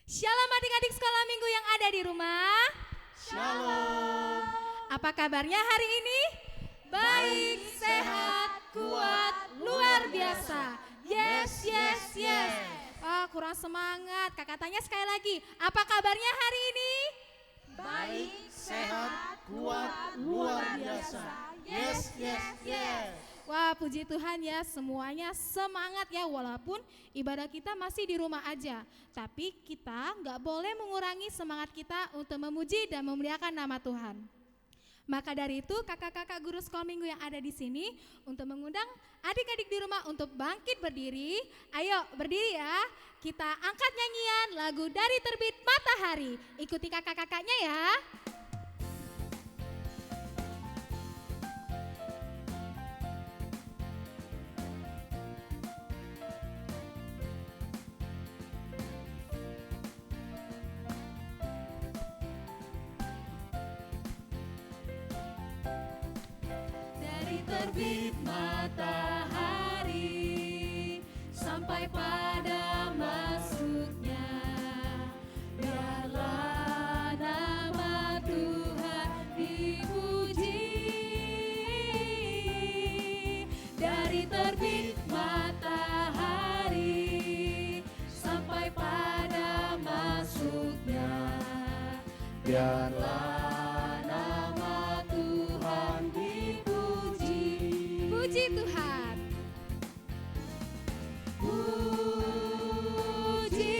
Shalom adik-adik sekolah minggu yang ada di rumah. Shalom. Apa kabarnya hari ini? Baik, sehat, kuat, luar biasa. Yes, yes, yes. Oh, kurang semangat. Kakak tanya sekali lagi. Apa kabarnya hari ini? Baik, sehat, kuat, luar biasa. Yes, yes, yes. Wah, puji Tuhan ya, semuanya semangat ya, walaupun ibadah kita masih di rumah aja. Tapi kita nggak boleh mengurangi semangat kita untuk memuji dan memuliakan nama Tuhan. Maka dari itu kakak-kakak guru sekolah minggu yang ada di sini untuk mengundang adik-adik di rumah untuk bangkit berdiri. Ayo berdiri ya, kita angkat nyanyian lagu dari Terbit Matahari. Ikuti kakak-kakaknya ya. Terbit matahari sampai pada masuknya, biarlah nama Tuhan dipuji. Dari terbit matahari sampai pada masuknya, biarlah puji Tuhan. Puji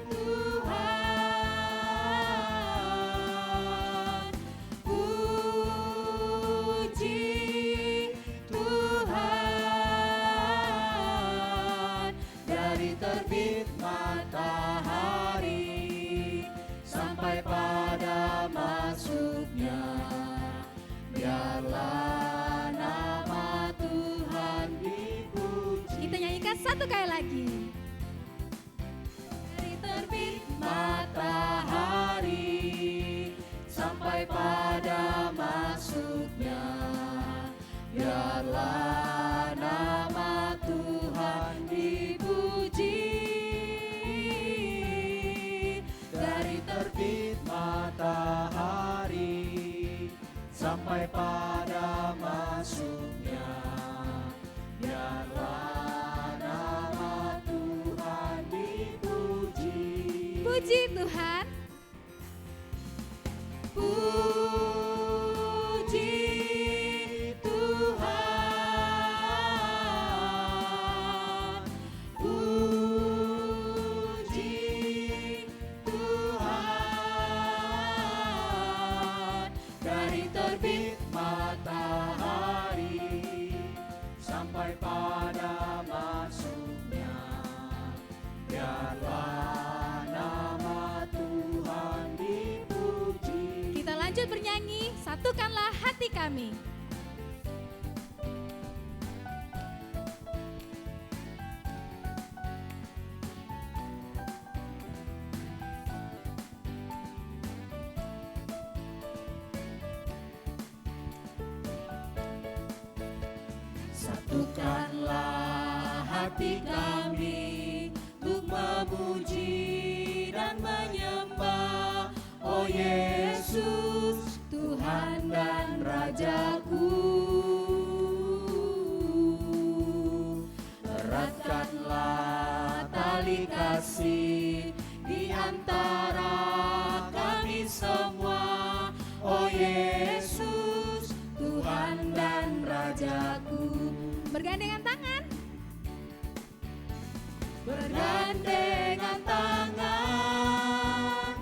Tuhan. Puji Tuhan. Dari terbit matahari sampai pada masuknya, biarlah satu kali lagi. Dari terbit matahari sampai pada masuknya, biarlah nama Tuhan dipuji. Dari terbit matahari sampai pada masuknya, biarlah puji Tuhan. Puji Tuhan. Puji Tuhan. Dari terbit matahari sampai pada masuknya, biarlah lanjut bernyanyi, satukanlah hati kami. Satukanlah hati kami untuk memuji dan menyembah, oh Yesus, Tuhan dan Rajaku. Eratkanlah tali kasih di antara kami semua, oh Yesus, Tuhan dan Rajaku. Bergandengan tangan. Bergandengan tangan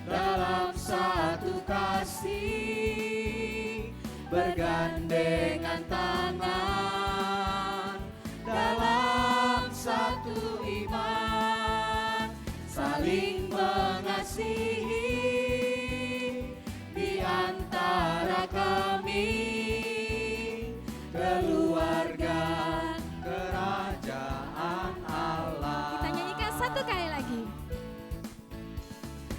dalam satu kasih, bergandengan tangan dalam satu iman, saling mengasihi di antara kami, keluarga kerajaan Allah. Kita nyanyikan satu kali lagi.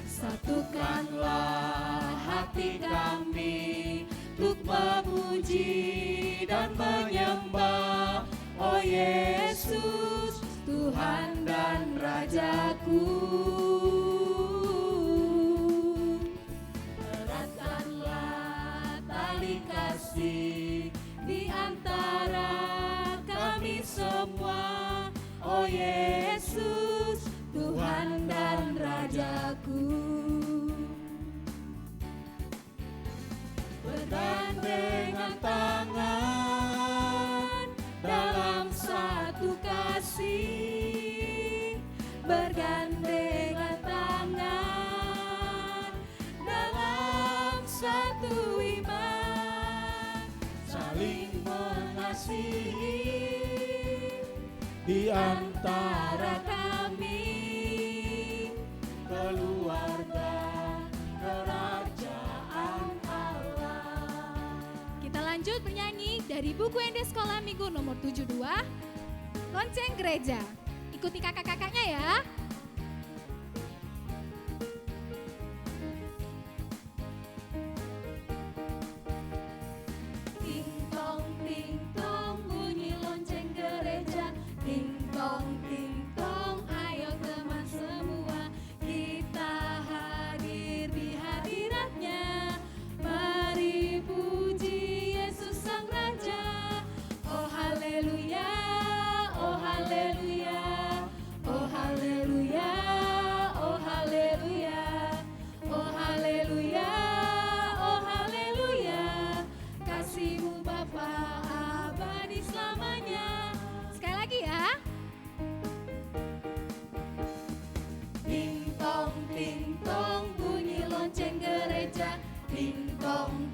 Satukanlah hati kami untuk memuji dan menyembah, oh Yesus, Tuhan dan Rajaku. satu iman, saling mengasihi di antara kami, keluarga kerajaan Allah. Kita lanjut bernyanyi dari buku ND Sekolah Minggu nomor 72, Lonceng Gereja. Ikuti kakak-kakaknya ya. Ting tong bunyi lonceng gereja. Ting tong ayo teman semua, kita hadir di hadiratnya. Mari puji Yesus Sang Raja. Oh haleluya, oh haleluya, oh haleluya, oh haleluya, oh haleluya, oh haleluya. Kasih-Mu Bapa abadi selamanya. Sekali lagi ya. Ting tong bunyi lonceng gereja. Ting tong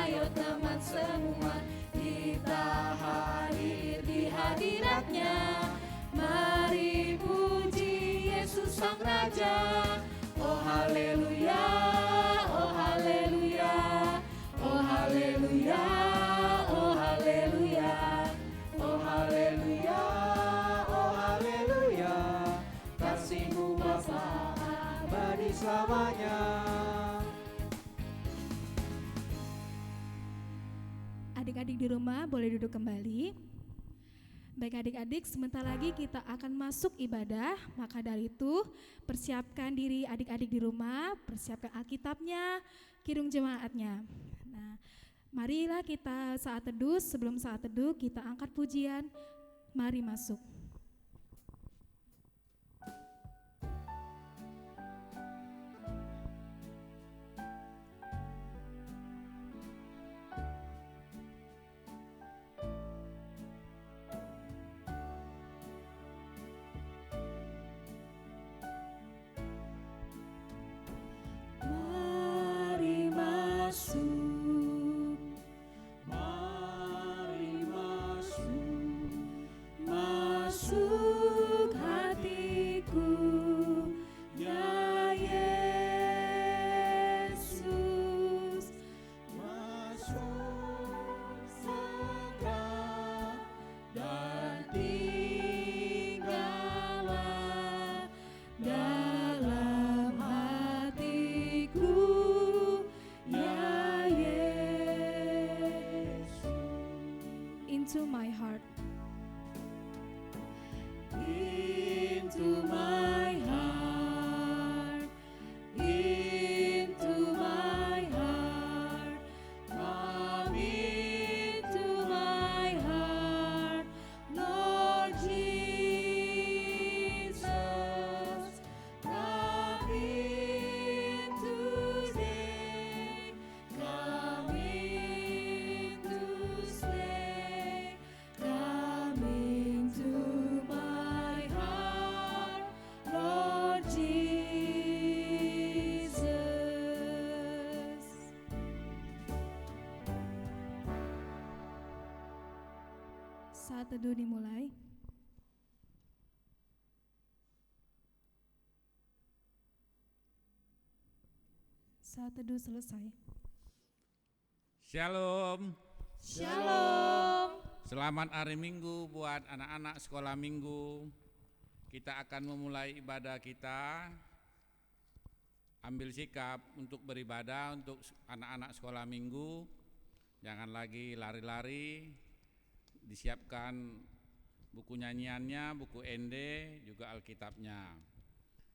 ayo teman semua, kita hadir di hadiratnya. Mari puji Yesus Sang Raja. Oh haleluya, oh haleluya, oh haleluya, oh haleluya, Oh haleluya, oh haleluya, kasih-Mu Bapa abadi selamanya. Adik-adik di rumah boleh duduk kembali. Baik adik-adik, sebentar lagi kita akan masuk ibadah. Maka dari itu persiapkan diri adik-adik di rumah, persiapkan Alkitabnya, kirung jemaatnya. Nah, marilah kita saat teduh, sebelum saat teduh kita angkat pujian. Mari masuk. Mari masuk, Mari masuk, masuk hatiku, ya Yesus. masuk segera dan Tinggallah dalam hatiku, ya Yesus. Into my heart. Into my heart, into my heart, come into my heart, Lord Jesus, come in today, come in to stay, come into my heart, Lord Jesus. Saat teduh dimulai. Saat teduh selesai. Shalom. Shalom. Selamat hari Minggu buat anak-anak sekolah Minggu. Kita akan memulai ibadah kita. Ambil sikap untuk beribadah untuk anak-anak sekolah Minggu. Jangan lagi lari-lari. Disiapkan buku nyanyiannya, buku ND, juga Alkitabnya.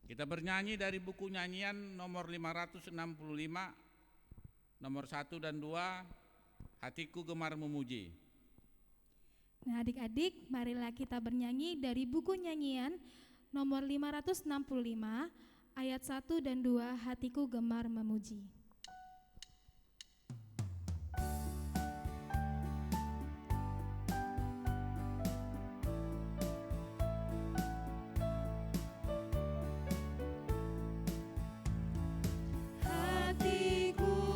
Kita bernyanyi dari buku nyanyian nomor 565, nomor 1 dan 2, Hatiku Gemar Memuji. Nah adik-adik, marilah kita bernyanyi dari buku nyanyian nomor 565, ayat 1 dan 2, Hatiku Gemar Memuji. Hatiku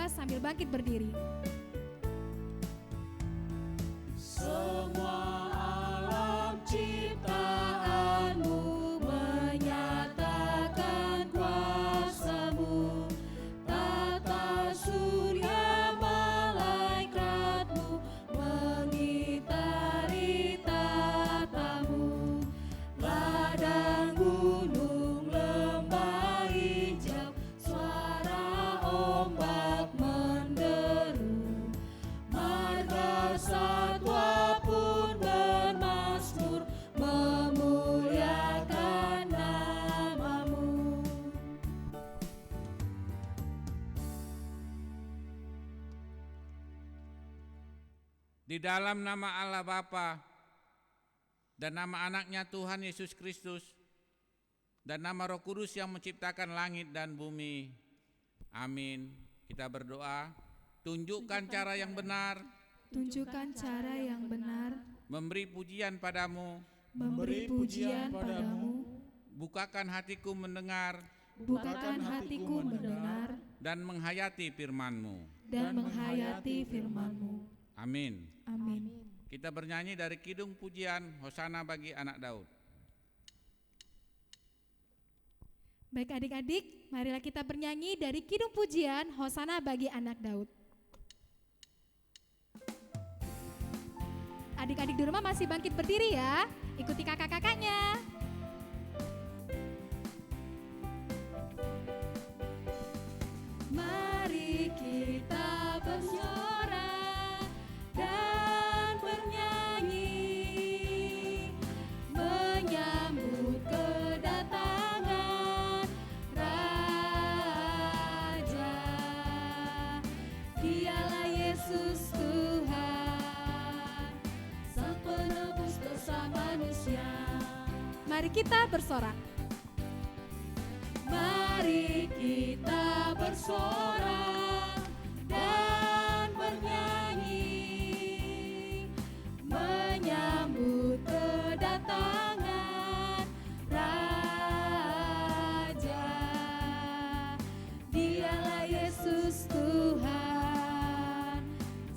berdoa sambil bangkit berdiri. Semua alam ciptaanmu menyatakan kuasa-Mu. Tata surya malaikatmu mengitari tatamu. Ladang gunung lembah hijau, suara ombak menderu. Marga satwa pun bermasmur memuliakan nama-Mu. Di dalam nama Allah Bapa dan nama anaknya Tuhan Yesus Kristus dan nama Roh Kudus yang menciptakan langit dan bumi. Amin. Kita berdoa, tunjukkan cara yang benar, Tunjukkan cara yang benar, memberi pujian padamu, memberi pujian padamu, bukakan hatiku mendengar bukakan hatiku mendengar, dan menghayati firman-Mu. dan menghayati firman-Mu. Amin. Amin. Kita bernyanyi dari Kidung Pujian Hosana bagi anak Daud. Baik adik-adik, marilah kita bernyanyi dari Kidung Pujian Hosana bagi anak Daud. Adik-adik di rumah masih bangkit berdiri ya, ikuti kakak-kakaknya. Mari kita bersorak dan bernyanyi, menyambut kedatangan Raja. Dialah Yesus Tuhan, Sang Penebus dosa manusia. Mari kita bersorak. Mari kita bersorak dan bernyanyi, menyambut kedatangan Raja. Dialah Yesus Tuhan,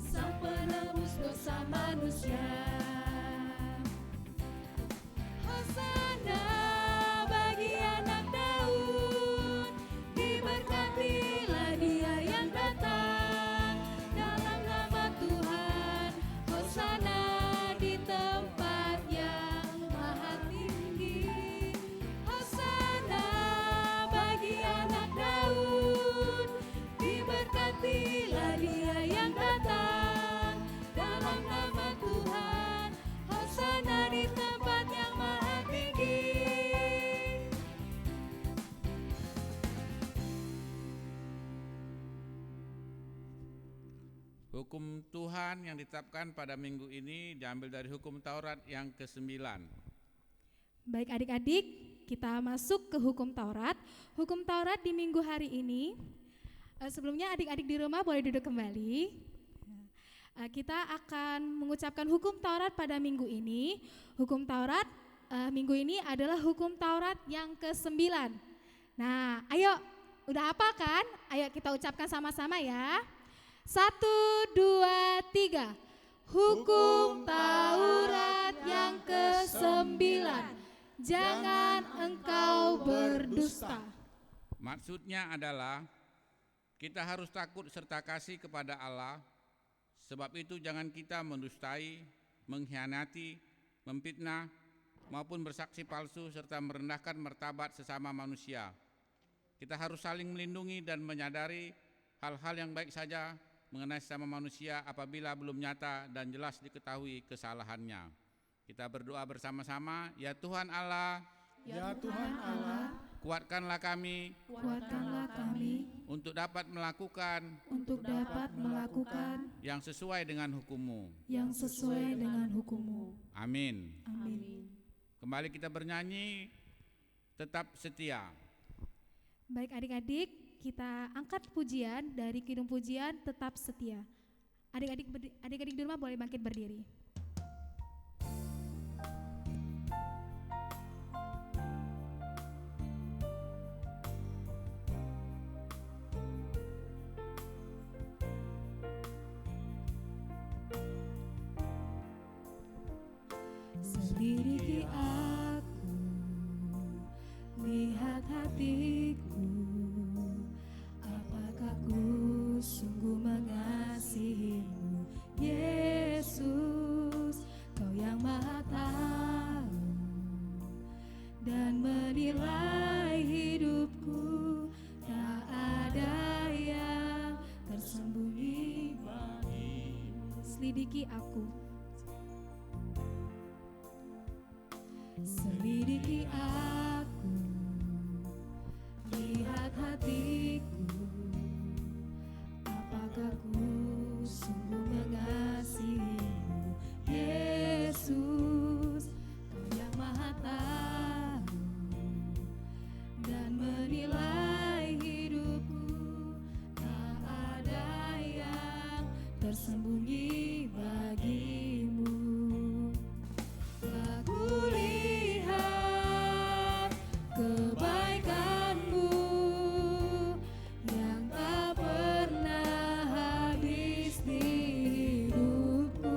Sang Penebus dosa manusia. Hosana bagi anak Daud, diberkatilah Dia yang datang dalam nama Tuhan. Hosana di tempat yang maha tinggi. Hosana bagi anak Daud, diberkatilah Dia yang datang dalam nama Tuhan. Hosana di tempat yang maha tinggi. Hukum Tuhan yang ditetapkan pada minggu ini diambil dari hukum Taurat yang ke-9. Baik adik-adik, kita masuk ke hukum Taurat. Hukum Taurat di minggu hari ini. Sebelumnya adik-adik di rumah boleh duduk kembali. Kita akan mengucapkan hukum Taurat pada minggu ini. Hukum Taurat minggu ini adalah hukum Taurat yang ke-9. Nah, ayo, udah hafal kan? Ayo kita ucapkan sama-sama ya. 1, 2, 3. Hukum Taurat yang ke-9. Jangan engkau berdusta. Maksudnya adalah kita harus takut serta kasih kepada Allah. Sebab itu jangan kita mendustai, mengkhianati, memfitnah, maupun bersaksi palsu serta merendahkan martabat sesama manusia. Kita harus saling melindungi dan menyadari hal-hal yang baik saja mengenai sesama manusia apabila belum nyata dan jelas diketahui kesalahannya. Kita berdoa bersama-sama, ya Tuhan Allah, Ya Tuhan Allah, kuatkanlah kami Kuatkanlah kami untuk dapat melakukan untuk dapat melakukan yang sesuai dengan hukum-Mu. yang sesuai dengan hukum-Mu. Amin. Amin. Kembali kita bernyanyi, tetap setia. Baik adik-adik, kita angkat pujian dari Kidung Pujian Tetap Setia. Adik-adik di rumah boleh bangkit berdiri. menilai hidupku, tak ada yang tersembunyi bagimu. Selidiki aku, Selidiki aku, lihat hatiku, apakah ku sungguh mengasihimu, Yesus, Kau yang Maha Tahu dan menilai hidupku, tak ada yang tersembunyi bagimu. Aku lihat kebaikan-Mu yang tak pernah habis di hidupku.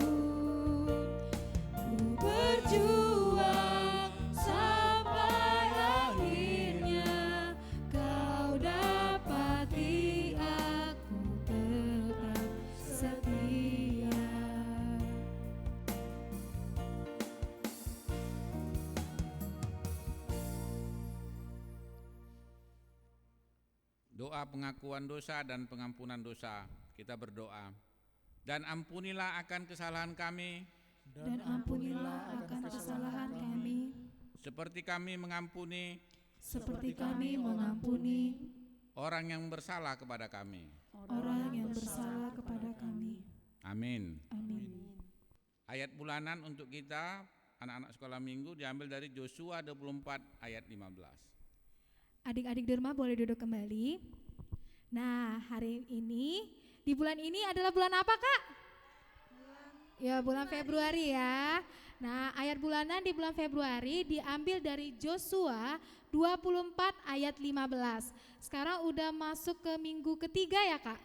Ku berjuang sampai akhirnya Kau dapati aku tetap setia. Doa pengakuan dosa dan pengampunan dosa. Kita berdoa. Dan ampunilah akan kesalahan kami, Dan ampunilah akan kesalahan kami, seperti kami mengampuni seperti kami mengampuni orang yang bersalah kepada kami. orang yang bersalah kepada kami. Amin. Amin. Ayat bulanan untuk kita anak-anak sekolah minggu diambil dari Yosua 24 ayat 15. adik-adik di rumah boleh duduk kembali. Nah, hari ini, di bulan ini adalah bulan apa, Kak? Ya, bulan Februari ya. Nah, ayat bulanan di bulan Februari diambil dari Yosua 24 ayat 15. Sekarang udah masuk ke minggu ketiga ya, Kak?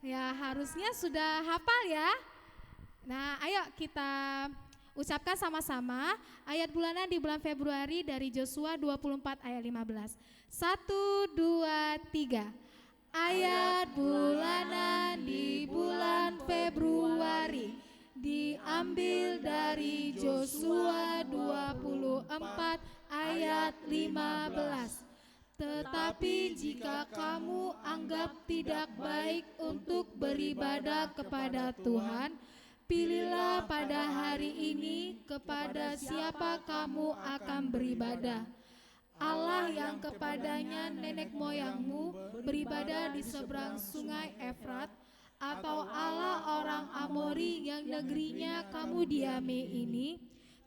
Ya, harusnya sudah hafal ya. Nah, ayo kita ucapkan sama-sama ayat bulanan di bulan Februari dari Yosua 24 ayat 15. 1, 2, 3. Ayat bulanan di bulan Februari diambil dari Yosua 24 ayat 15. Tetapi jika kamu anggap tidak baik untuk beribadah kepada Tuhan, pilihlah pada hari ini kepada siapa kamu akan beribadah. Allah yang kepadanya nenek moyangmu beribadah di seberang sungai Efrat, atau Allah orang Amori yang negerinya kamu diami ini.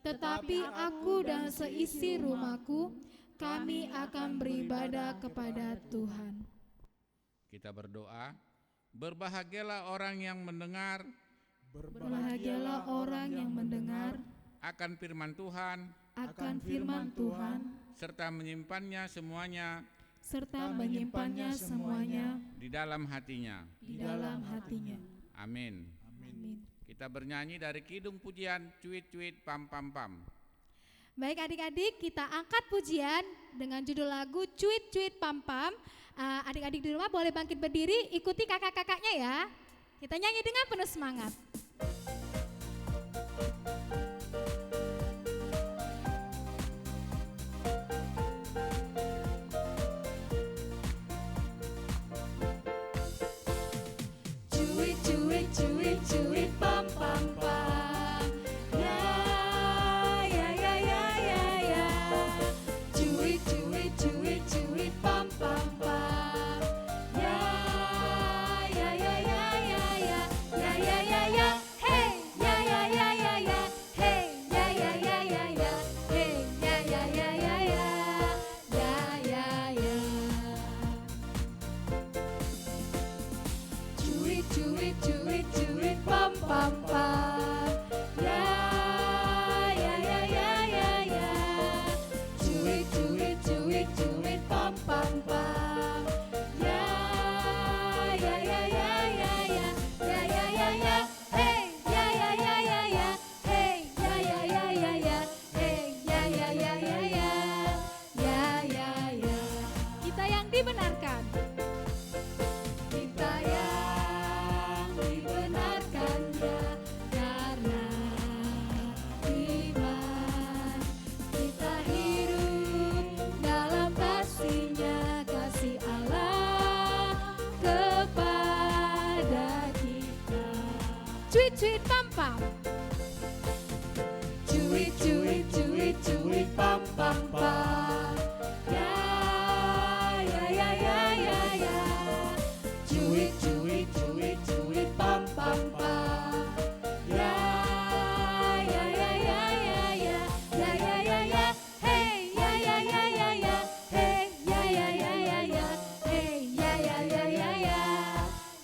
Tetapi aku dan seisi rumahku, kami akan beribadah kepada Tuhan. Kita berdoa. Berbahagialah orang yang mendengar Berbahagialah orang yang mendengar akan firman Tuhan akan firman Tuhan serta menyimpannya semuanya serta menyimpannya semuanya di dalam hatinya. di dalam hatinya. Amin. Amin. Kita bernyanyi dari Kidung Pujian Cuit Cuit Pam Pam Pam. Baik adik-adik, kita angkat pujian dengan judul lagu Cuit Cuit Pam Pam. Adik-adik di rumah boleh bangkit berdiri, ikuti kakak-kakaknya ya. Kita nyanyi dengan penuh semangat. Cuit, cuit, cuit, cuit, pam, pam, pam. Ya, ya, ya, ya, ya, ya. Cuit, cuit, cuit, cuit, pam, pam, pam. Ya, ya, ya, ya, ya, ya. Ya, ya, ya, ya, cuit pam pam. Cuit cuit cuit cuit pam pam pam. Ya ya ya ya ya ya. Cuit cuit cuit cuit pam pam pam. Ya ya ya ya ya ya. Ya ya ya ya. Hey ya ya ya ya ya. Hey ya ya ya ya ya. Hey ya ya ya ya ya.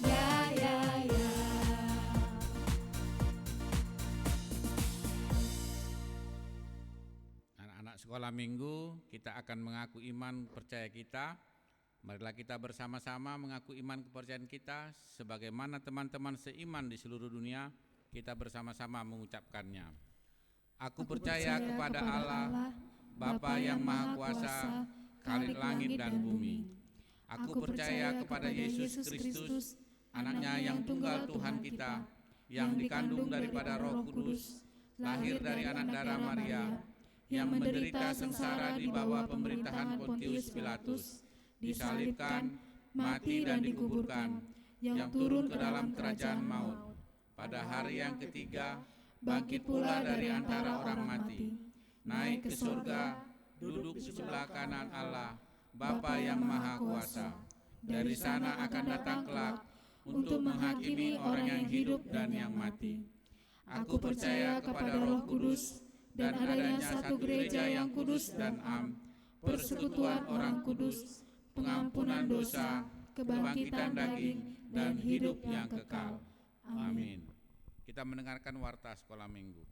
Ya ya ya. Anak-anak sekolah minggu, kita akan mengaku iman percaya kita. Marilah kita bersama-sama mengaku iman kepercayaan kita sebagaimana teman-teman seiman di seluruh dunia, kita bersama-sama mengucapkannya. Aku percaya kepada Allah, Bapa yang Maha Kuasa, Khalik langit dan bumi. Aku percaya kepada Yesus Kristus, anaknya yang tunggal Tuhan kita, yang dikandung daripada Roh Kudus, lahir dari anak darah Maria, yang menderita sengsara di bawah pemerintahan Pontius Pilatus, disalibkan, mati dan dikuburkan, yang turun ke dalam kerajaan maut. Pada hari yang ketiga, bangkit pula dari antara orang mati, naik ke surga, duduk di sebelah kanan Allah, Bapa yang Maha Kuasa. Dari sana akan datang kelak untuk menghakimi orang yang hidup dan yang mati. Aku percaya kepada Roh Kudus dan adanya satu gereja yang kudus dan am, persekutuan orang kudus, pengampunan dosa, kebangkitan daging, dan hidup yang kekal. Amin. Kita mendengarkan warta sekolah minggu.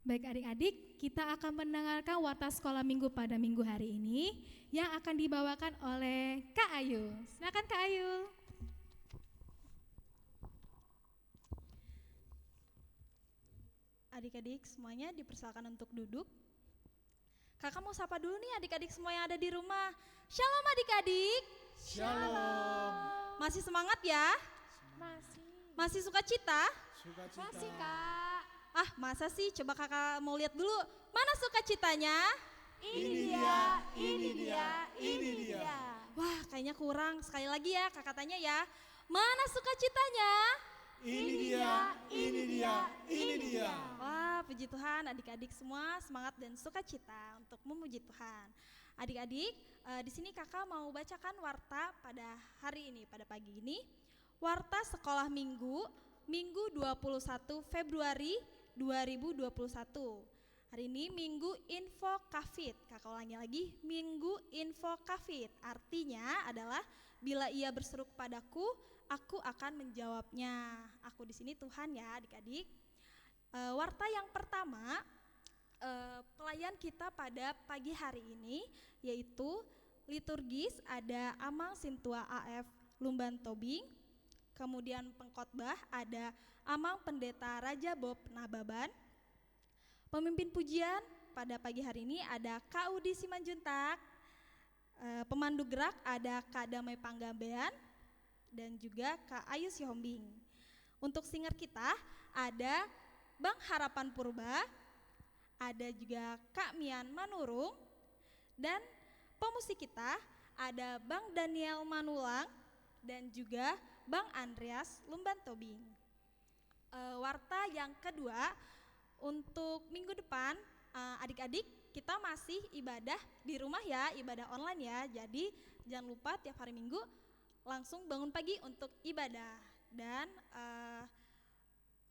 Baik adik-adik, kita akan mendengarkan warta sekolah minggu pada minggu hari ini yang akan dibawakan oleh Kak Ayu. Silakan Kak Ayu. Adik-adik semuanya dipersilakan untuk duduk. Kakak mau sapa dulu nih adik-adik semua yang ada di rumah. Shalom adik-adik. Shalom. Masih semangat ya? Masih suka cita? Masih Kak. Ah masa sih, coba kakak mau lihat dulu. Mana sukacitanya? Ini dia, ini dia, ini dia. Wah kayaknya kurang, sekali lagi ya kakak tanya ya. Mana sukacitanya? Ini dia, ini dia, ini dia. Wah puji Tuhan, adik-adik semua semangat dan sukacita untuk memuji Tuhan. Adik-adik, di sini kakak mau bacakan warta pada hari ini, pada pagi ini. Warta sekolah minggu, Minggu 21 Februari 2021. Hari ini Minggu Info Kafid. Kakak ulangi lagi, Minggu Info Kafid. Artinya adalah bila ia berseru kepadaku, aku akan menjawabnya. Aku di sini Tuhan ya adik-adik. Warta yang pertama, pelayan kita pada pagi hari ini yaitu liturgis ada Amang Sintua AF Lumban Tobing. Kemudian pengkhotbah ada Amang Pendeta Raja Bob Nababan. Pemimpin pujian pada pagi hari ini ada Kak Udi Simanjuntak. Pemandu gerak ada Kak Damai Panggambean dan juga Kak Ayu Sihombing. Untuk singer kita ada Bang Harapan Purba, ada juga Kak Mian Manurung, dan pemusik kita ada Bang Daniel Manulang dan juga Bang Andreas Lumban Tobing. Warta yang kedua, untuk minggu depan adik-adik kita masih ibadah di rumah ya, ibadah online ya. Jadi jangan lupa tiap hari Minggu langsung bangun pagi untuk ibadah. Dan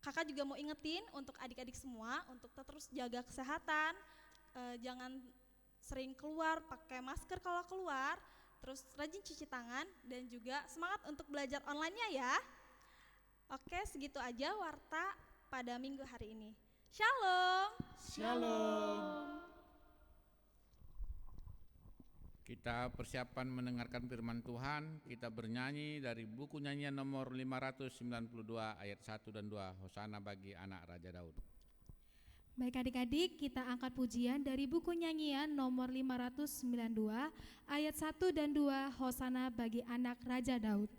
kakak juga mau ingetin untuk adik-adik semua untuk terus jaga kesehatan, jangan sering keluar, pakai masker kalau keluar, terus rajin cuci tangan dan juga semangat untuk belajar online-nya ya. Oke, segitu aja warta pada minggu hari ini. Shalom. Shalom. Kita persiapan mendengarkan firman Tuhan. Kita bernyanyi dari buku nyanyian nomor 592 ayat 1 dan 2, Hosana bagi anak Raja Daud. Baik adik-adik, kita angkat pujian dari buku nyanyian nomor 592 ayat 1 dan 2, Hosana bagi anak Raja Daud.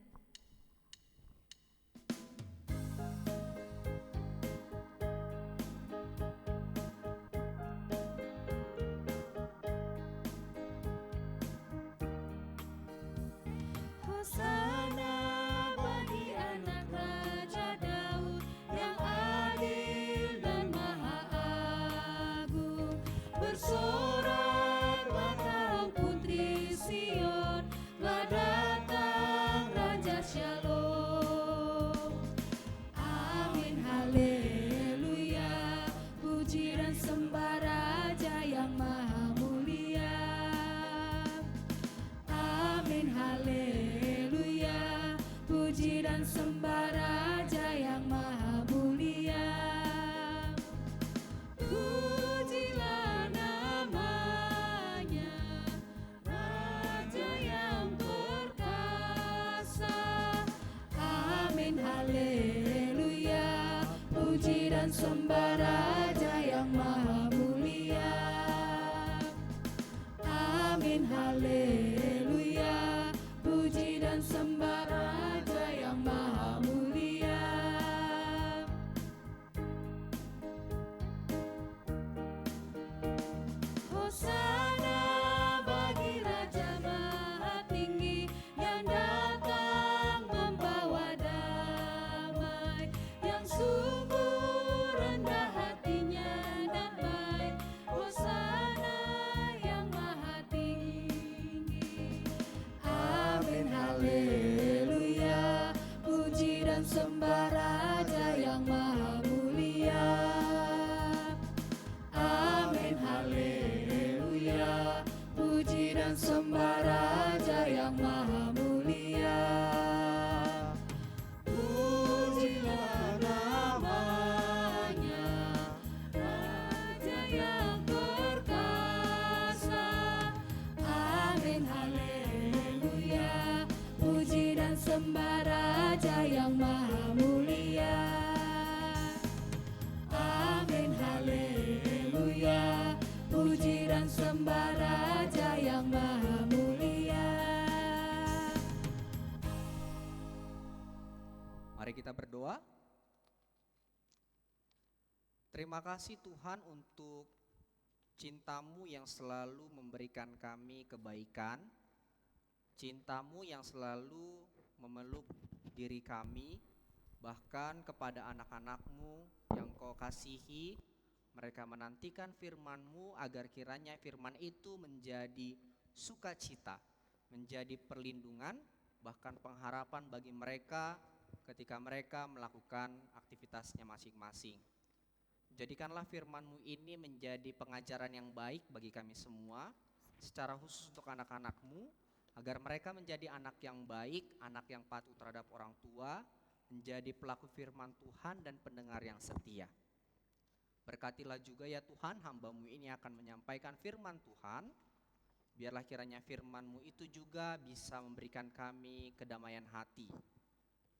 Hosana bagi anak Raja Daud yang ada sembah Raja yang maha mulia. Amin haleluya, puji dan sembah Raja yang maha mulia. Hosana bagi Raja maha tinggi yang datang membawa damai, yang sungguh rendah hatinya dan baik. Hosana yang maha tinggi. Amin haleluya, puji dan sembah Raja yang maha mulia. Amin haleluya, puji dan sembah Raja yang maha mulia. Pujilah namanya, Raja yang perkasa. Amin haleluya, puji dan sembah Raja yang maha mulia. Amin haleluya, puji dan sembah Raja yang maha mulia. Mari kita berdoa. Terima kasih Tuhan untuk cinta-Mu yang selalu memberikan kami kebaikan, cinta-Mu yang selalu memeluk diri kami, bahkan kepada anak-anak-Mu yang Kau kasihi. Mereka menantikan firman-Mu agar kiranya firman itu menjadi sukacita, menjadi perlindungan, bahkan pengharapan bagi mereka ketika mereka melakukan aktivitasnya masing-masing. Jadikanlah firman-Mu ini menjadi pengajaran yang baik bagi kami semua, secara khusus untuk anak-anak-Mu, agar mereka menjadi anak yang baik, anak yang patuh terhadap orang tua, menjadi pelaku firman Tuhan dan pendengar yang setia. Berkatilah juga ya Tuhan, hamba-Mu ini akan menyampaikan firman Tuhan. Biarlah kiranya firman-Mu itu juga bisa memberikan kami kedamaian hati.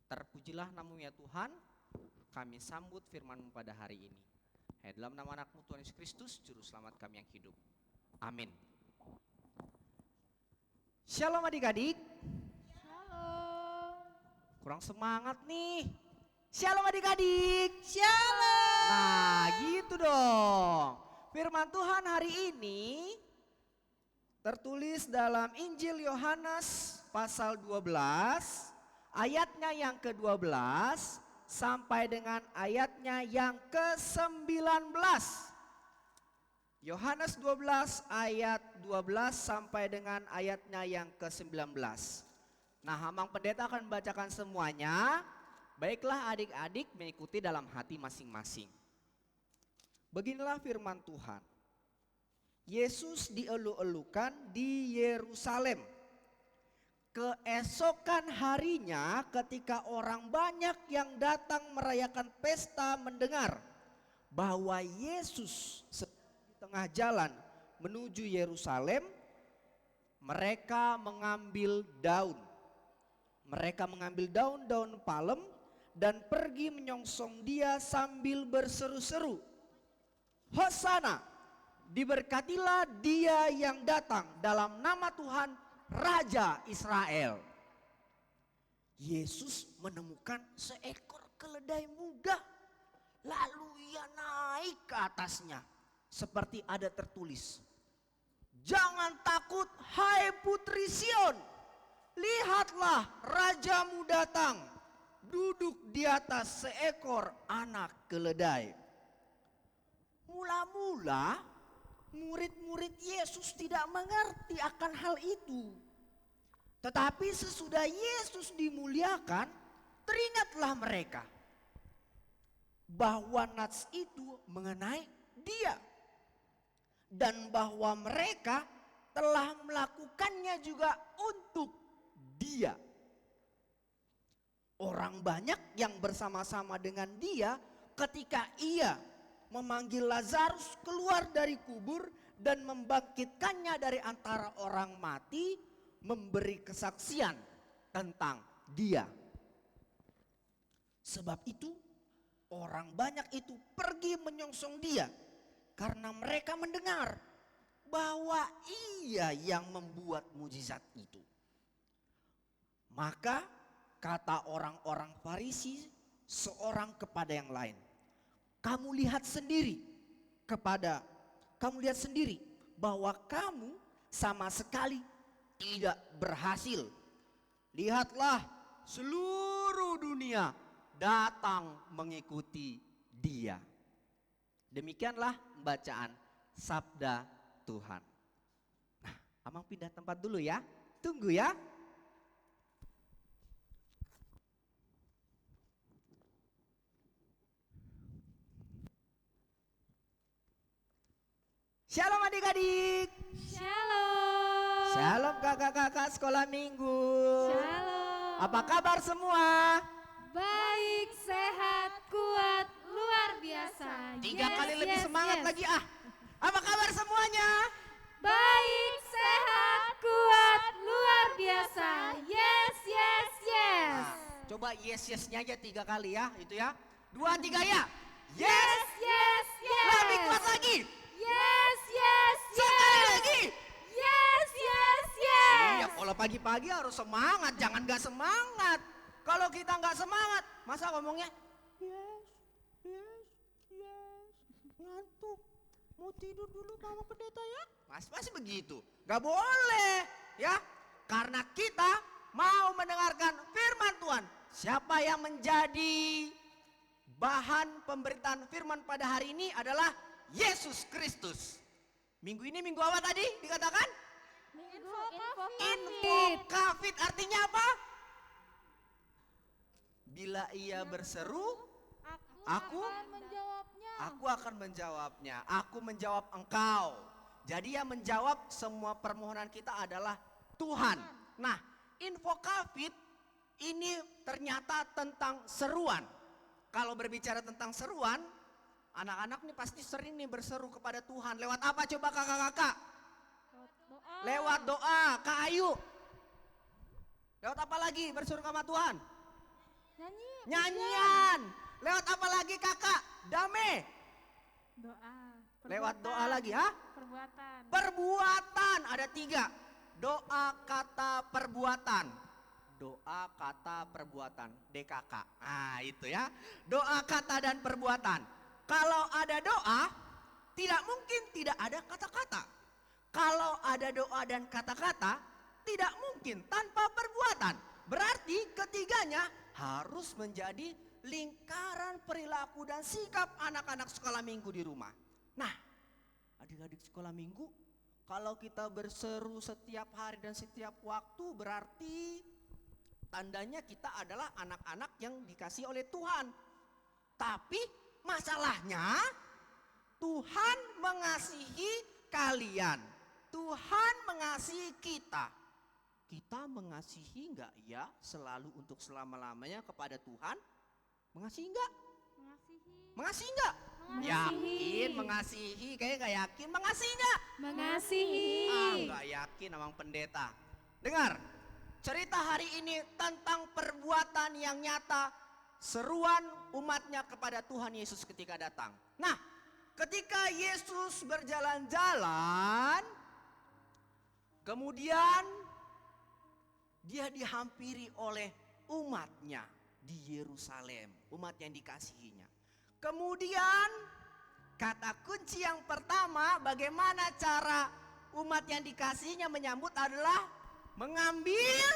Terpujilah nama-Mu ya Tuhan, kami sambut firman-Mu pada hari ini. Dalam nama anak-Mu Tuhan Yesus Kristus, Juru Selamat kami yang hidup. Amin. Shalom adik-adik. Shalom. Kurang semangat nih. Shalom adik-adik. Shalom. Nah gitu dong. Firman Tuhan hari ini tertulis dalam Injil Yohanes pasal 12 ayatnya yang ke-12 sampai dengan ayatnya yang ke-19. Yohanes 12 ayat 12 sampai dengan ayatnya yang ke-19. Nah, Hamang Pendeta akan membacakan semuanya. Baiklah adik-adik mengikuti dalam hati masing-masing. Beginilah firman Tuhan. Yesus dielu-elukan di Yerusalem. Keesokan harinya ketika orang banyak yang datang merayakan pesta mendengar bahwa Yesus di tengah jalan menuju Yerusalem, mereka mengambil daun. Mereka mengambil daun-daun palem dan pergi menyongsong dia sambil berseru-seru, Hosana, diberkatilah dia yang datang dalam nama Tuhan Raja Israel. Yesus menemukan seekor keledai muda, lalu ia naik ke atasnya seperti ada tertulis, jangan takut hai putri Sion, lihatlah rajamu datang, duduk di atas seekor anak keledai. Mula-mula murid-murid Yesus tidak mengerti akan hal itu. Tetapi sesudah Yesus dimuliakan, teringatlah mereka bahwa nats itu mengenai dia. Dan bahwa mereka telah melakukannya juga untuk dia. Orang banyak yang bersama-sama dengan dia ketika ia memanggil Lazarus keluar dari kubur dan membangkitkannya dari antara orang mati, memberi kesaksian tentang dia. Sebab itu orang banyak itu pergi menyongsong dia karena mereka mendengar bahwa ia yang membuat mujizat itu. Maka kata orang-orang Farisi seorang kepada yang lain, kamu lihat sendiri bahwa kamu sama sekali tidak berhasil. Lihatlah, seluruh dunia datang mengikuti dia. Demikianlah bacaan sabda Tuhan. Nah, Amang pindah tempat dulu ya. Tunggu ya. Shalom adik-adik. Shalom. Shalom kakak-kakak sekolah minggu. Shalom. Apa kabar semua? Baik, sehat, kuat, luar biasa. Tiga Yes, kali lebih yes, semangat yes. lagi ah. Apa kabar semuanya? Baik, sehat, kuat, luar biasa. Yes, yes, yes. Nah, coba yes-nya aja 3 kali ya, itu ya. 2, 3 ya. Yes. Yes, yes, yes. Lebih kuat lagi. Yes, yes, Sekali yes. lagi. Yes, yes, yes. Iya, kalau pagi-pagi harus semangat, jangan gak semangat. Kalau kita gak semangat, masa ngomongnya yes, ngantuk. Mau tidur dulu sama pendeta ya? Masih begitu. Gak boleh ya. Karena kita mau mendengarkan firman Tuhan. Siapa yang menjadi bahan pemberitaan firman pada hari ini adalah Yesus Kristus. Minggu ini minggu apa tadi dikatakan? Info Covid artinya apa? Bila ia berseru, aku akan menjawabnya. Aku menjawab engkau. Jadi yang menjawab semua permohonan kita adalah Tuhan. Nah, info Covid ini ternyata tentang seruan. Kalau berbicara tentang seruan, anak-anak nih pasti sering nih berseru kepada Tuhan. Lewat apa coba kakak-kakak? Lewat doa, Kak Ayu. Lewat apa lagi berseru sama Tuhan? Nyanyian. Lewat apa lagi kakak? Dame. Doa. Lewat doa lagi ha? Perbuatan. Perbuatan ada 3. Doa, kata, perbuatan. Doa, kata, perbuatan. DKK. Ah itu ya. Doa, kata, dan perbuatan. Kalau ada doa, tidak mungkin tidak ada kata-kata. Kalau ada doa dan kata-kata, tidak mungkin tanpa perbuatan. Berarti ketiganya harus menjadi lingkaran perilaku dan sikap anak-anak sekolah minggu di rumah. Nah, adik-adik sekolah minggu, kalau kita berseru setiap hari dan setiap waktu berarti tandanya kita adalah anak-anak yang dikasih oleh Tuhan. Tapi masalahnya Tuhan mengasihi kalian. Tuhan mengasihi kita. Kita mengasihi enggak ya selalu untuk selama-lamanya kepada Tuhan? Mengasihi enggak? Mengasihi enggak? Yakin mengasihi, kayak gak yakin mengasihi enggak? Mengasihi. Enggak yakin amang pendeta. Dengar, cerita hari ini tentang perbuatan yang nyata, seruan umatnya kepada Tuhan Yesus ketika datang. Nah, ketika Yesus berjalan-jalan, kemudian dia dihampiri oleh umatnya di Yerusalem, umat yang dikasihinya. Kemudian kata kunci yang pertama bagaimana cara umat yang dikasihinya menyambut adalah mengambil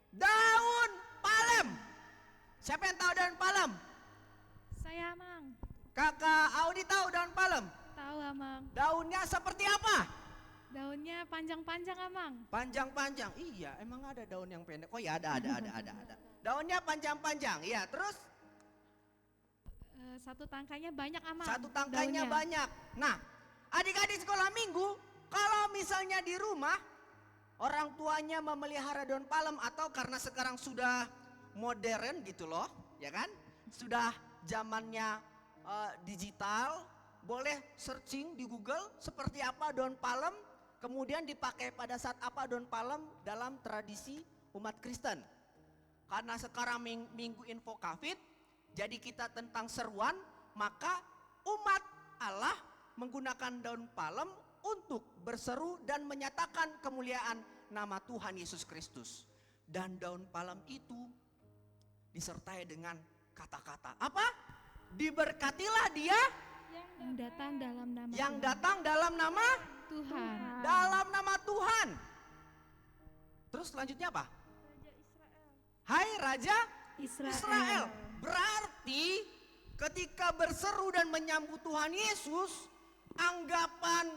daun palem. Siapa yang tahu daun palem? Saya, Amang. Kakak Audi tahu daun palem? Tahu, Amang. Daunnya seperti apa? Daunnya panjang-panjang, Amang. Panjang-panjang. Iya, emang ada daun yang pendek. Oh ya ada. Daunnya panjang-panjang. Iya, terus Satu tangkainya banyak, Amang. satu tangkainya daunnya. banyak. Nah, adik-adik sekolah minggu, kalau misalnya di rumah orang tuanya memelihara daun palem atau karena sekarang sudah modern gitu loh, ya kan? Sudah zamannya digital, boleh searching di Google seperti apa daun palem, kemudian dipakai pada saat apa daun palem dalam tradisi umat Kristen. Karena sekarang minggu info Covid, jadi kita tentang seruan, maka umat Allah menggunakan daun palem untuk berseru dan menyatakan kemuliaan nama Tuhan Yesus Kristus. Dan daun palem itu disertai dengan kata-kata apa? Diberkatilah dia Yang datang dalam nama yang Tuhan. datang dalam nama Tuhan. dalam nama Tuhan. Terus selanjutnya apa? Hai Raja Israel. Berarti ketika berseru dan menyambut Tuhan Yesus, anggapan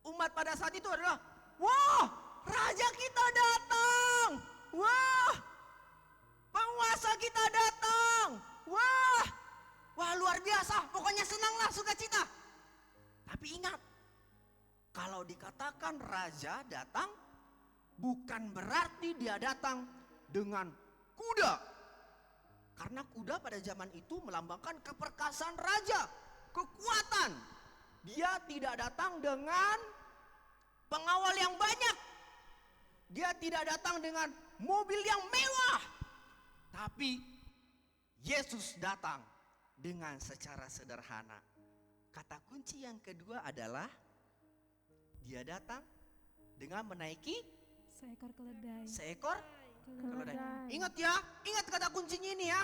umat pada saat itu adalah, wah, Raja kita datang. Wah, penguasa kita datang. Wah, wah luar biasa. Pokoknya senanglah, sukacita. Tapi ingat, kalau dikatakan Raja datang, bukan berarti dia datang dengan kuda. Karena kuda pada zaman itu melambangkan keperkasaan raja, kekuatan. Dia tidak datang dengan pengawal yang banyak. Dia tidak datang dengan mobil yang mewah. Tapi Yesus datang dengan secara sederhana. Kata kunci yang kedua adalah dia datang dengan menaiki Seekor keledai. seekor keledai. Keledai. Ingat ya, ingat kata kuncinya ini ya.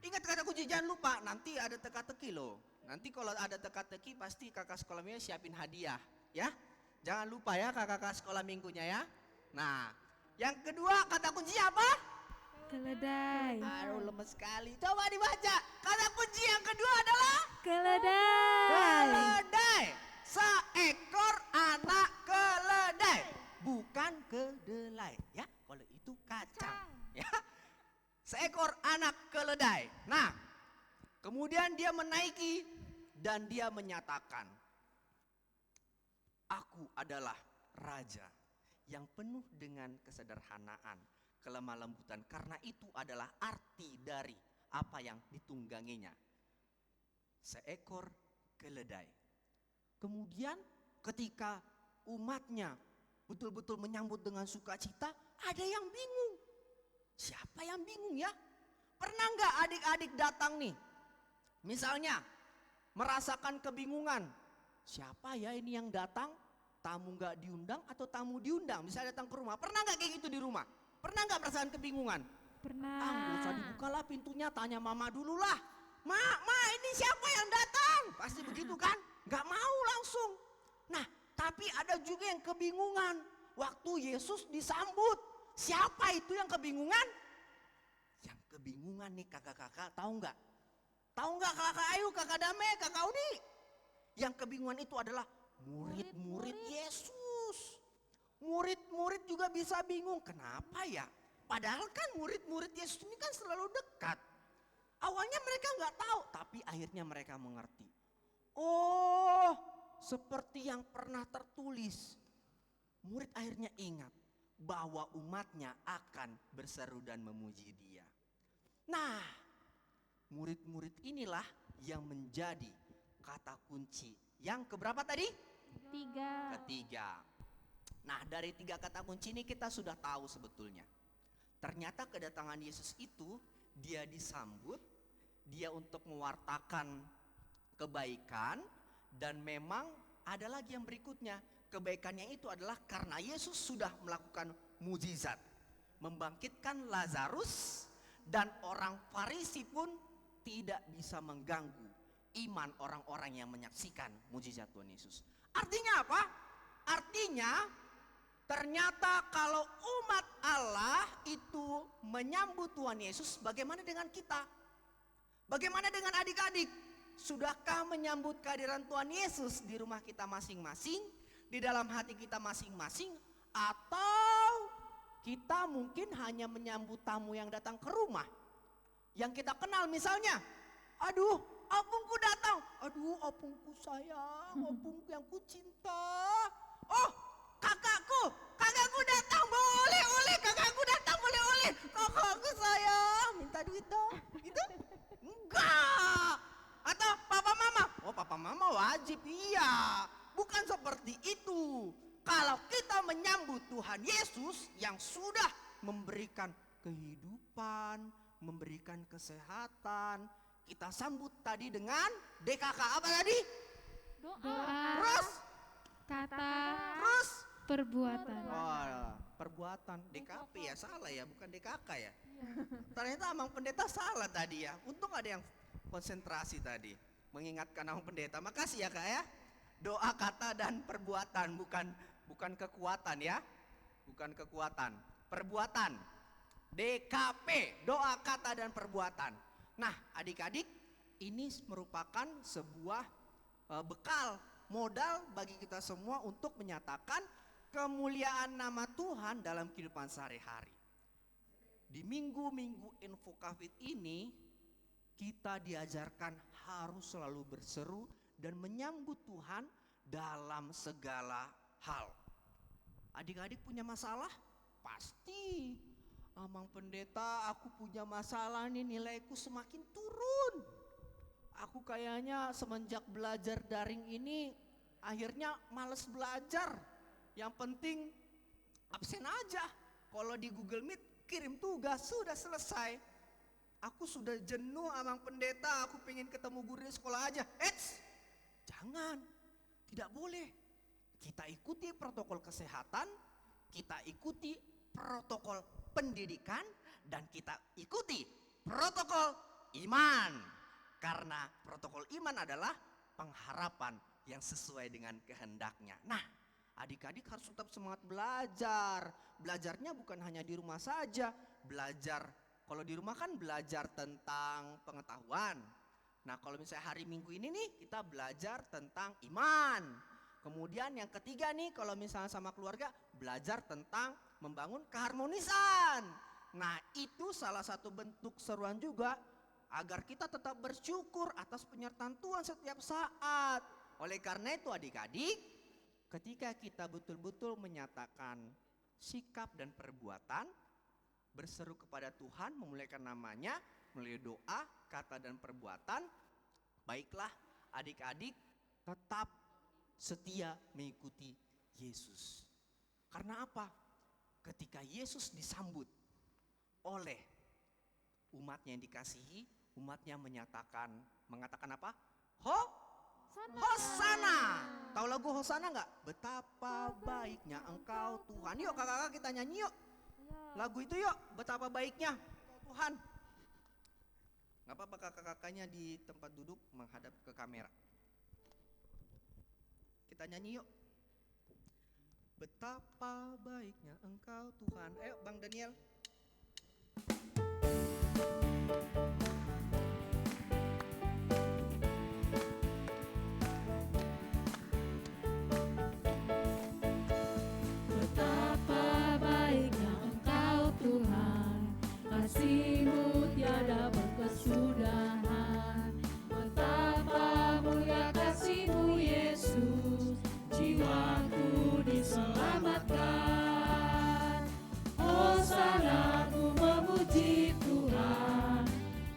Ingat kata kunci, jangan lupa nanti ada teka-teki loh. Nanti kalau ada teka-teki pasti kakak sekolah minggu siapin hadiah ya. Jangan lupa ya kakak sekolah minggunya ya. Nah, yang kedua kata kuncinya apa? Keledai. Aduh lemes sekali. Coba dibaca. Kata kunci yang kedua adalah Keledai. keledai. Seekor anak keledai. Bukan kedelai ya. Kalau itu kacang ya. Seekor anak keledai. Nah, kemudian dia menaiki dan dia menyatakan, aku adalah raja yang penuh dengan kesederhanaan, kelemah lembutan. Karena itu adalah arti dari apa yang ditungganginya. Seekor keledai. Kemudian ketika umatnya betul-betul menyambut dengan sukacita, ada yang bingung. Siapa yang bingung ya? Pernah nggak adik-adik datang nih? Misalnya merasakan kebingungan. Siapa ya ini yang datang? Tamu nggak diundang atau tamu diundang? Bisa datang ke rumah. Pernah nggak kayak gitu di rumah? Pernah nggak merasakan kebingungan? Pernah. Nggak usah dibukalah pintunya, tanya mama dulu lah. Ma, ini siapa yang datang? Pasti begitu kan? Nggak mau langsung. Nah, tapi ada juga yang kebingungan. Waktu Yesus disambut. Siapa itu yang kebingungan? Yang kebingungan nih kakak-kakak, tahu nggak? Tahu nggak kakak Ayu, kakak Dame, kakak Udi? Yang kebingungan itu adalah murid-murid Yesus. Murid-murid juga bisa bingung, kenapa ya? Padahal kan murid-murid Yesus ini kan selalu dekat. Awalnya mereka nggak tahu, tapi akhirnya mereka mengerti. Oh, seperti yang pernah tertulis. Murid akhirnya ingat bahwa umatnya akan berseru dan memuji dia. Nah, murid-murid inilah yang menjadi kata kunci. Yang keberapa tadi? 3. Ketiga. Nah, dari 3 kata kunci ini kita sudah tahu sebetulnya. Ternyata kedatangan Yesus itu dia disambut, dia untuk mewartakan kebaikan, dan memang ada lagi yang berikutnya. Kebaikannya itu adalah karena Yesus sudah melakukan mujizat, membangkitkan Lazarus, dan orang Farisi pun tidak bisa mengganggu iman orang-orang yang menyaksikan mujizat Tuhan Yesus. Artinya apa? Artinya ternyata kalau umat Allah itu menyambut Tuhan Yesus, bagaimana dengan kita? Bagaimana dengan adik-adik? Sudahkah menyambut kehadiran Tuhan Yesus di rumah kita masing-masing? Di dalam hati kita masing-masing, atau kita mungkin hanya menyambut tamu yang datang ke rumah yang kita kenal, misalnya, aduh opungku datang, aduh opungku sayang, opungku yang ku cinta, oh kakakku datang, boleh kakakku datang, boleh kakakku sayang, minta duit dong, gitu? Enggak. Atau papa mama, oh papa mama wajib, iya. Bukan seperti itu. Kalau kita menyambut Tuhan Yesus yang sudah memberikan kehidupan, memberikan kesehatan. Kita sambut tadi dengan DKK apa tadi? Doa, Terus, kata, terus. perbuatan. Oh, perbuatan DKP ya, salah ya, bukan DKK ya. Ternyata Amang Pendeta salah tadi ya. Untung ada yang konsentrasi tadi mengingatkan Amang Pendeta. Makasih ya Kak ya. Doa, kata dan perbuatan, bukan kekuatan ya. Bukan kekuatan, perbuatan. DKP, doa, kata dan perbuatan. Nah, adik-adik, ini merupakan sebuah bekal, modal bagi kita semua untuk menyatakan kemuliaan nama Tuhan dalam kehidupan sehari-hari. Di minggu-minggu Info Covid ini kita diajarkan harus selalu berseru dan menyambut Tuhan dalam segala hal. Adik-adik punya masalah? Pasti. Amang Pendeta, aku punya masalah nih, nilaiku semakin turun. Aku kayaknya semenjak belajar daring ini akhirnya males belajar. Yang penting absen aja. Kalau di Google Meet kirim tugas, sudah selesai. Aku sudah jenuh Amang Pendeta, aku pengen ketemu guru di sekolah aja. Jangan, tidak boleh. Kita ikuti protokol kesehatan, kita ikuti protokol pendidikan, dan kita ikuti protokol iman. Karena protokol iman adalah pengharapan yang sesuai dengan kehendaknya. Nah, adik-adik harus tetap semangat belajar. Belajarnya bukan hanya di rumah saja. Belajar, kalau di rumah kan belajar tentang pengetahuan. Nah, kalau misalnya hari Minggu ini nih kita belajar tentang iman. Kemudian yang ketiga nih, kalau misalnya sama keluarga, belajar tentang membangun keharmonisan. Nah, itu salah satu bentuk seruan juga agar kita tetap bersyukur atas penyertaan Tuhan setiap saat. Oleh karena itu adik-adik, ketika kita betul-betul menyatakan sikap dan perbuatan, berseru kepada Tuhan, memuliakan namanya melalui doa, kata dan perbuatan, baiklah adik-adik tetap setia mengikuti Yesus. Karena apa? Ketika Yesus disambut oleh umatnya yang dikasihi, umatnya mengatakan apa? Hosana. Tahu lagu Hosana nggak? Betapa baiknya Engkau Tuhan. Yuk kakak-kakak kita nyanyi yuk. Lagu itu yuk. Betapa baiknya Engkau Tuhan. Nggak apa-apa kakak-kakaknya di tempat duduk menghadap ke kamera. Kita nyanyi yuk. Betapa baiknya Engkau Tuhan. Ayo Bang Daniel. Betapa baiknya Engkau Tuhan, kasih-Mu tiada berkesudahan. Betapa mulia kasih-Mu Yesus, jiwaku diselamatkan. Hosana ku memuji Tuhan,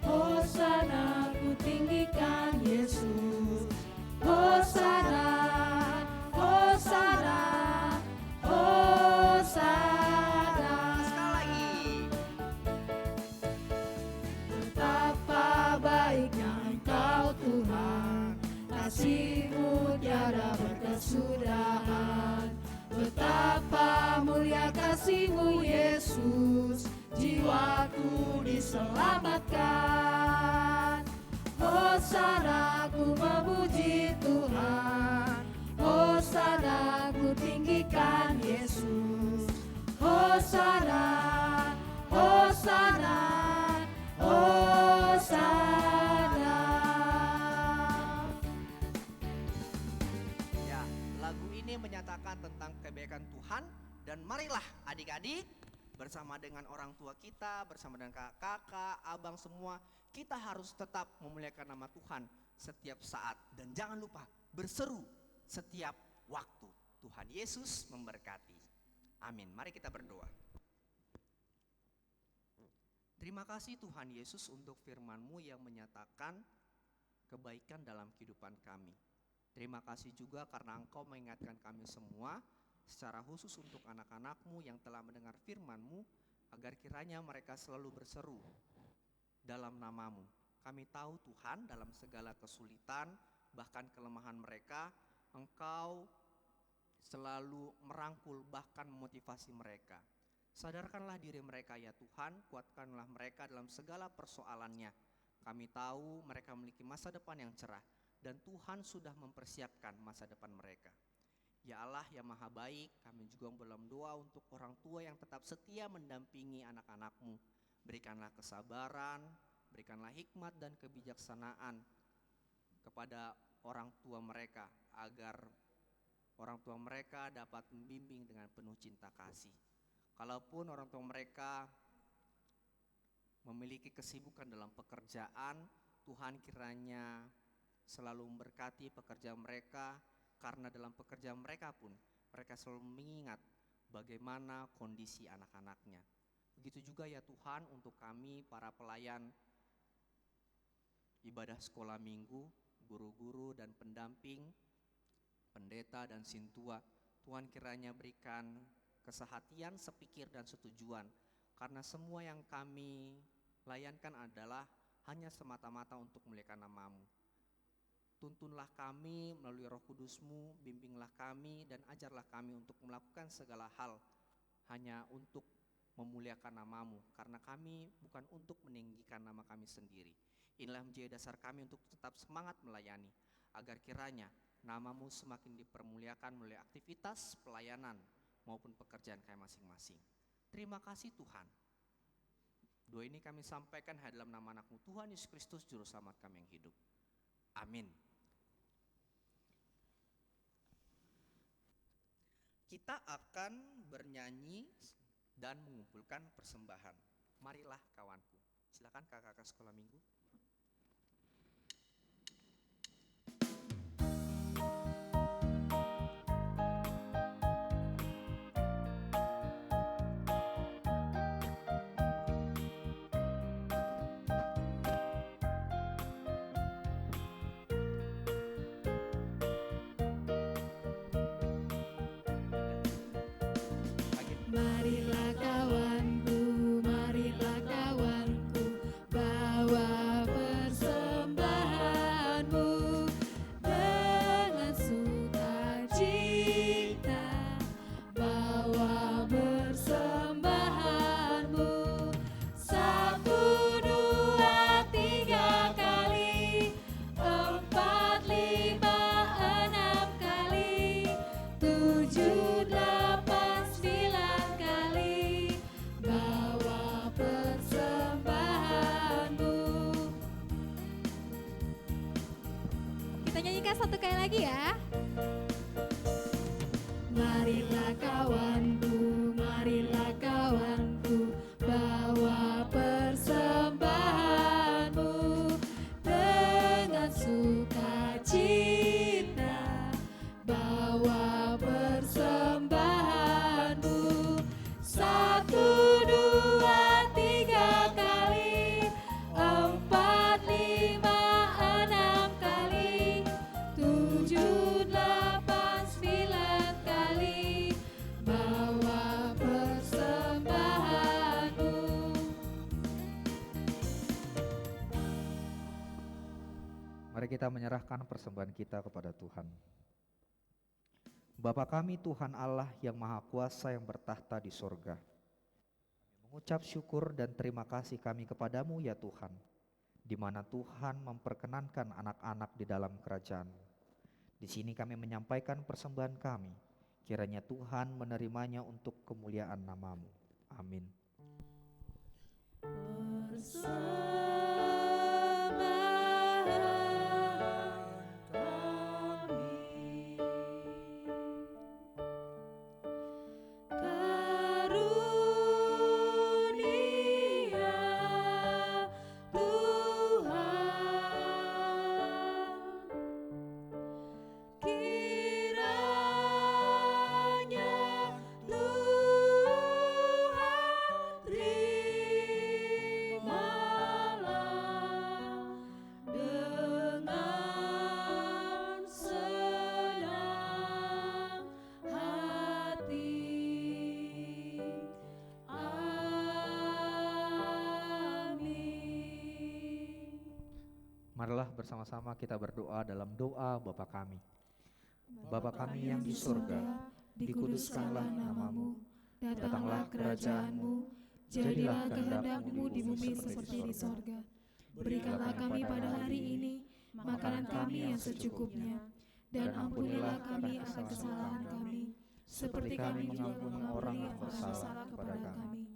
Hosana ku tinggikan Yesus. Hosana, Hosana, Hosana. Sekali lagi. Betapa baiknya Engkau Tuhan, kasih-Mu tiada berkesudahan. Betapa mulia kasih-Mu Yesus, jiwaku diselamatkan. Hosana ku memuji Tuhan, Hosana ku tinggikan Yesus. Hosana, Hosana, Hosana. Ya, lagu ini menyatakan tentang kebaikan Tuhan, dan marilah adik-adik bersama dengan orang tua kita, bersama dengan kakak, abang semua, kita harus tetap memuliakan nama Tuhan setiap saat, dan jangan lupa berseru setiap waktu. Tuhan Yesus memberkati. Amin. Mari kita berdoa. Terima kasih Tuhan Yesus untuk firman-Mu yang menyatakan kebaikan dalam kehidupan kami. Terima kasih juga karena Engkau mengingatkan kami semua, secara khusus untuk anak-anak-Mu yang telah mendengar firman-Mu, agar kiranya mereka selalu berseru dalam nama-Mu. Kami tahu Tuhan dalam segala kesulitan, bahkan kelemahan mereka, Engkau selalu merangkul bahkan memotivasi mereka. Sadarkanlah diri mereka ya Tuhan, kuatkanlah mereka dalam segala persoalannya. Kami tahu mereka memiliki masa depan yang cerah dan Tuhan sudah mempersiapkan masa depan mereka. Ya Allah yang maha baik, kami juga dalam doa untuk orang tua yang tetap setia mendampingi anak-anak-Mu. Berikanlah kesabaran, berikanlah hikmat dan kebijaksanaan kepada orang tua mereka, agar orang tua mereka dapat membimbing dengan penuh cinta kasih. Kalaupun orang tua mereka memiliki kesibukan dalam pekerjaan, Tuhan kiranya selalu memberkati pekerjaan mereka, karena dalam pekerjaan mereka pun mereka selalu mengingat bagaimana kondisi anak-anaknya. Begitu juga ya Tuhan untuk kami para pelayan ibadah sekolah minggu, guru-guru dan pendamping, pendeta dan sintua. Tuhan kiranya berikan kesehatian, sepikir dan setujuan, karena semua yang kami layankan adalah hanya semata-mata untuk memuliakan nama-Mu. Tuntunlah kami melalui Roh Kudus-Mu, bimbinglah kami dan ajarlah kami untuk melakukan segala hal hanya untuk memuliakan nama-Mu, karena kami bukan untuk meninggikan nama kami sendiri. Inilah menjadi dasar kami untuk tetap semangat melayani, agar kiranya nama-Mu semakin dipermuliakan melalui aktivitas pelayanan maupun pekerjaan kami masing-masing. Terima kasih Tuhan. Doa ini kami sampaikan dalam nama anak-Mu Tuhan Yesus Kristus, Juru Selamat kami yang hidup. Amin. Kita akan bernyanyi dan mengumpulkan persembahan. Marilah kawanku. Silakan kakak-kakak sekolah minggu. Marilah kawanku, marilah kawanku, bawa persembahanmu dengan sukacita. Bawa persembahanmu, 1, 2, 3 kali, 4, 5, 6 kali, 7, 8, 9 kali. Bawa persembahanmu. Kita nyanyikan satu kali lagi ya. Marilah kawanku, bawa persembahanmu dengan sukacita. Bawa persembahanmu, 1, 2, 3 kali, 4, 5, 6 kali, 7, 8, 9 kali. Bawa persembahanmu. Mari kita menyerahkan persembahan kita kepada Tuhan. Bapa kami Tuhan Allah yang Maha Kuasa yang bertahta di sorga, mengucap syukur dan terima kasih kami kepadamu ya Tuhan, di mana Tuhan memperkenankan anak-anak di dalam kerajaan. Di sini kami menyampaikan persembahan kami, kiranya Tuhan menerimanya untuk kemuliaan nama-Mu. Amin. Karunia Tuhan, kiranya Tuhan terimalah bersama-sama kita berdoa dalam doa Bapa kami. Bapa kami yang di surga, dikuduskanlah namamu, datanglah kerajaanmu, jadilah kehendak-Mu di bumi seperti di sorga. Berikanlah kami pada hari ini makanan kami yang secukupnya, dan ampunilah kami akan kesalahan kami, seperti kami juga mengampuni orang yang bersalah kepada kami.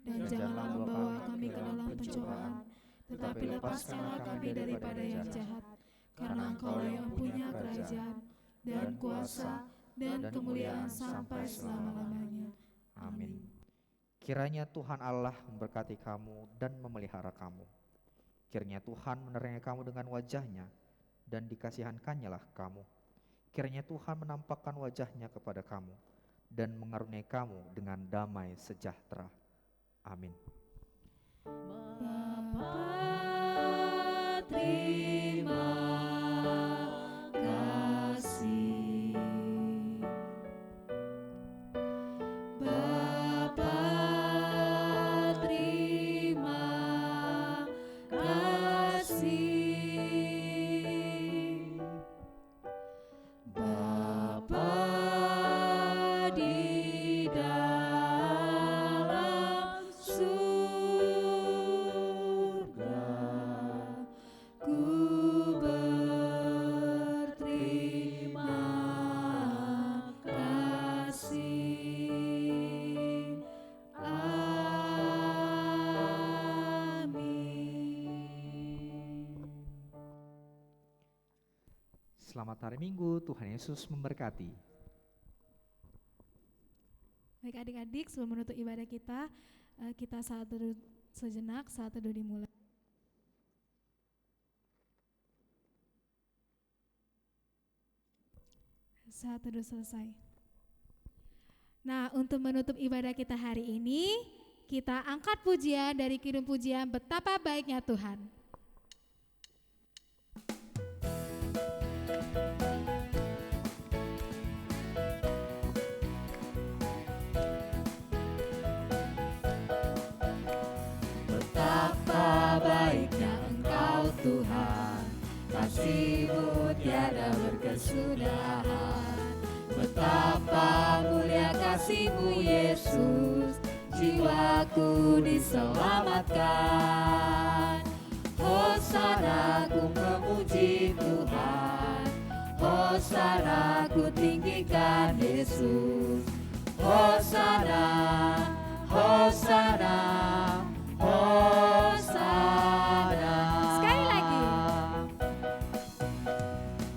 Dan janganlah membawa kami ke dalam pencobaan, tetapi lepaskanlah kami daripada yang jahat. Karena Engkau yang punya kerajaan, dan kuasa, dan kemuliaan sampai selama-lamanya. Amin. Kiranya Tuhan Allah memberkati kamu dan memelihara kamu. Kiranya Tuhan menerangi kamu dengan wajah-Nya dan dikasihankannya lah kamu. Kiranya Tuhan menampakkan wajah-Nya kepada kamu dan mengaruniai kamu dengan damai sejahtera. Amin. Bapa, terima kasih. Bapa, terima kasih. Bapa di dalam surga, ku berterima kasih. Amin. Selamat hari Minggu, Tuhan Yesus memberkati. Baik adik-adik, sebelum menutup ibadah kita, kita saat teduh sejenak, saat teduh dimulai. Saat teduh selesai. Nah, untuk menutup ibadah kita hari ini, kita angkat pujian dari Kidung Pujian Betapa Baiknya Tuhan. Betapa baiknya Engkau Tuhan, kasih-Mu tiada berkesudahan. Betapa mulia kasih-Mu Yesus, jiwaku diselamatkan. Hosana ku memuji Tuhan, Hosana ku tinggikan Yesus. Hosana, Hosana, Hosana. Sekali lagi.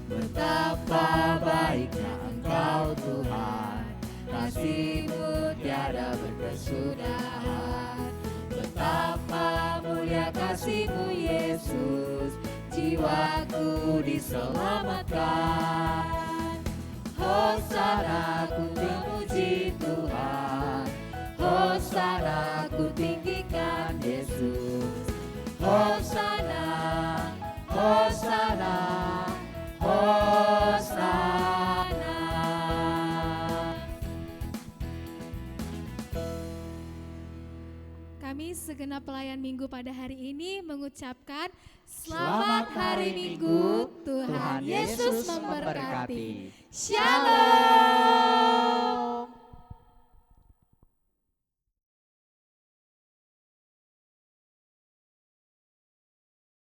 Betapa baiknya Engkau Tuhan, kasih-Mu tiada berkesudahan. Betapa mulia kasih-Mu Yesus, jiwaku diselamatkan. Hosana ku memuji Tuhan, Hosana ku tinggikan Yesus. Hosana, Hosana, Hosana. Kami segenap pelayan minggu pada hari ini mengucapkan Selamat hari Minggu, Tuhan Yesus memberkati. Shalom.